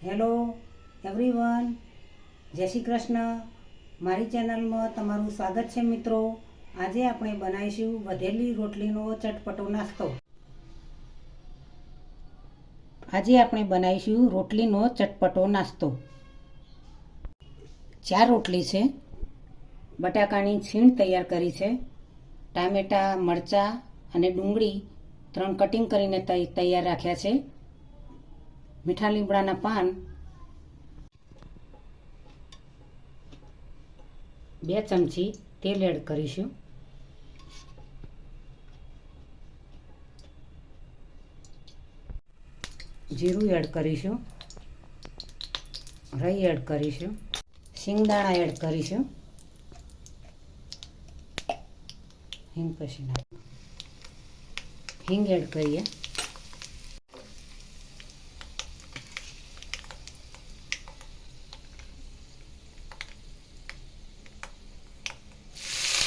Hello everyone, જય શ્રી કૃષ્ણ. મારી ચેનલમાં તમારું સ્વાગત છે મિત્રો. આજે આપણે બનાવીશું વધેલી રોટલીનો ચટપટો નાસ્તો. આજે આપણે બનાવીશું રોટલીનો ચટપટો નાસ્તો. 4 રોટલી છે. બટાકાની છીણ તૈયાર કરી છે. ટામેટા, મરચાં અને ડુંગળી 3 કટિંગ કરીને તૈયાર રાખ્યા છે. મીઠા લીમડાના પાન, 2 ચમચી તેલ એડ કરીશું. જીરું એડ કરીશું. રાઈ એડ કરીશું. સિંગદાણા એડ કરીશું. હિંગ પછી હિંગ એડ કરીએ.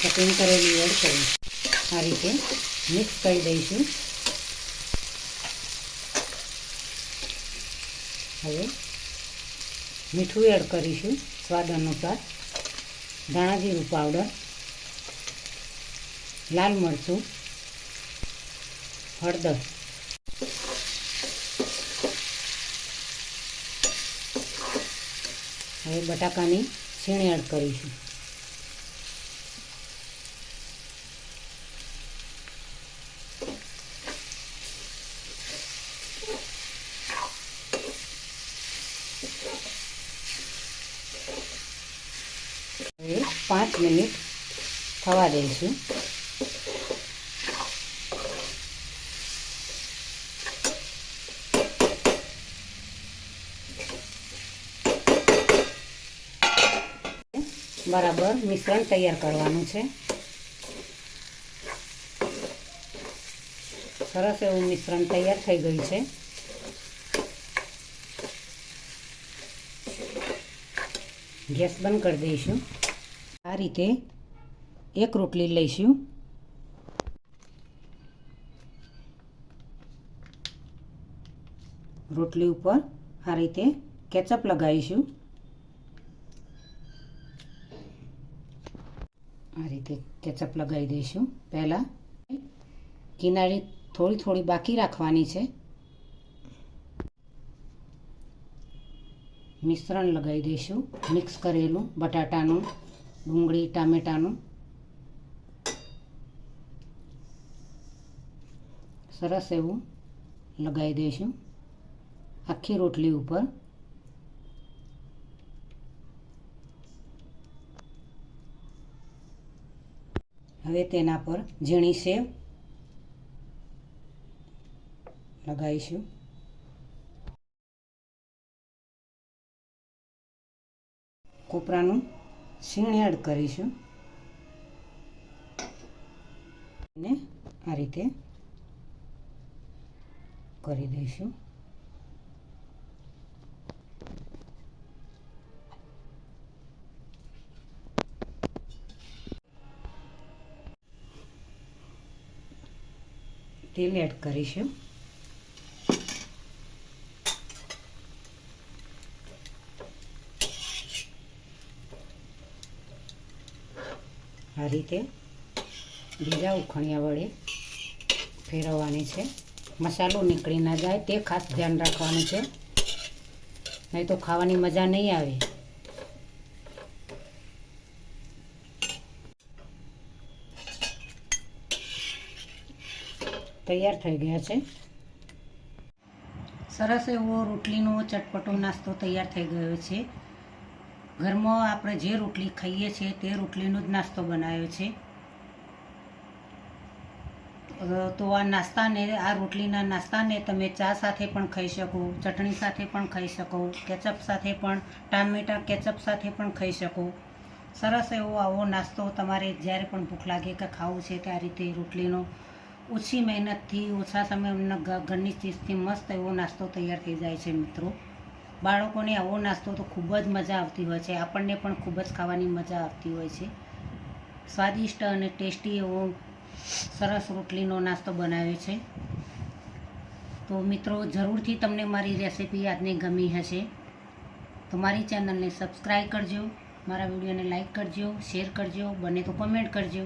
કટિંગ કરેલી એડ કરી આ રીતે મિક્સ કરી દઈશું. હવે મીઠું એડ કરીશું સ્વાદ અનુસાર. ધાણા જીરું પાવડર, લાલ મરચું, હળદર. હવે બટાકાની છીણ એડ કરીશું. હવે 5 મિનિટ થવા દઈશું. બરાબર મિશ્રણ તૈયાર કરવાનું છે. સરસ એવું મિશ્રણ તૈયાર થઈ ગયું છે. ગેસ બંધ કરી દઈશું. આ રીતે એક રોટલી લઈશું. રોટલી ઉપર આ રીતે કેચઅપ લગાવીશું. આ રીતે કેચઅપ લગાવી દઈશું. પહેલાં કિનારી થોડી થોડી બાકી રાખવાની છે. મિશ્રણ લગાવી દઈશું મિક્સ કરેલું બટાટાનું, ડુંગળી, ટામેટાનું. સરસ એવું લગાવી દઈશું આખી રોટલી ઉપર. હવે તેના પર ઝીણી સેવ લગાવીશું. કોપરાનું છીણ એડ કરીશું અને આ રીતે કરી દઈશું. તેલ એડ કરીશું. આ રીતે બીજા ઉખણિયા વડે ફેરવવાની છે. મસાલો નીકળી ના જાય તે ખાસ ધ્યાન રાખવાનું છે, નહીં તો ખાવાની મજા નહીં આવે. તૈયાર થઈ ગયા છે. સરસ એવો રોટલીનો ચટપટો નાસ્તો તૈયાર થઈ ગયો છે. ઘરમાં આપણે જે રોટલી ખાઈએ છીએ તે રોટલીનો જ નાસ્તો બનાવ્યો છે. તો આ રોટલીના નાસ્તાને તમે ચા સાથે પણ ખાઈ શકો, ચટણી સાથે પણ ખાઈ શકો, કેચઅપ સાથે પણ, ટામેટા કેચઅપ સાથે પણ ખાઈ શકો. સરસ એવો આવો નાસ્તો તમારે જ્યારે પણ ભૂખ લાગે કે ખાવું છે તે આ રીતે રોટલીનો ઓછી મહેનતથી, ઓછા સમયમાં ઘરની ચીજથી મસ્ત એવો નાસ્તો તૈયાર થઈ જાય છે મિત્રો. બાળકોને આવો નાસ્તો તો ખૂબ જ મજા આવતી હોય છે. આપણને પણ ખૂબ જ ખાવાની મજા આવતી હોય છે. સ્વાદિષ્ટ અને ટેસ્ટી એવો સરસ રોટલીનો નાસ્તો બનાવ્યો છે. તો મિત્રો જરૂરથી તમને મારી રેસીપી આજની ગમી હશે. તો મારી ચેનલને સબસ્ક્રાઈબ કરજો, મારા વિડીયોને લાઈક કરજો, શેર કરજો, બને તો કોમેન્ટ કરજો.